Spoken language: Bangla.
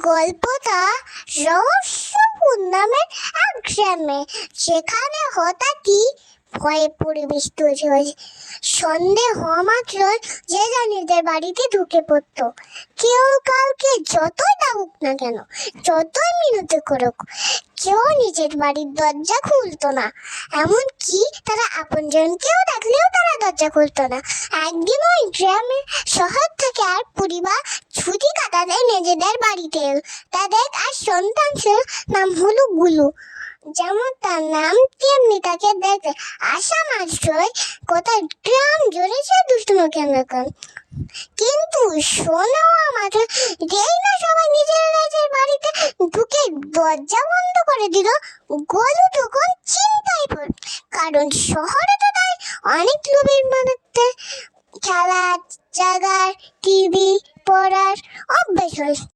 গল্পটা রহস্যপুর নামের এক গ্রামে, যেখানে হঠাৎই ভয়ে পরিবেশ তৈরি হয়েছে। সন্ধে হওয়া মাত্রই যে যার নিজের বাড়িতে ঢুকে পড়ত। কেউ কাউকে যতই ডাকুক না কেন, যতই মিনতি করুক, কেউ নিজের বাড়ির দরজা খুলতো না। এমনকি তারা আপনজনকেও ডাকলেও তারা দরজা খুলতো না। একদিন ওই গ্রামের শহর থেকে আর পরিবার ছুটি কাটাতে নিজেদের বাড়িতে এলো। তাদের আর সন্তান ছিল, নাম হলো গুলু। যেমন তার নাম তেমনি তাকে দেখতে আসা মাত্রই কোথায় গ্রাম জুড়ে সে দুষ্টুমি কেন্দ্র। কিন্তু শোনা মাত্র যেই না সবাই নিজের নিজের বাড়িতে ঢুকে দরজা বন্ধ করে দিল, গোলু তখন চিন্তায় পড়ল। কারণ শহরে তো তাই অনেক লোভের মানুষদের খেলার জায়গার টিভি পড়ার অভ্যেস হয়েছে।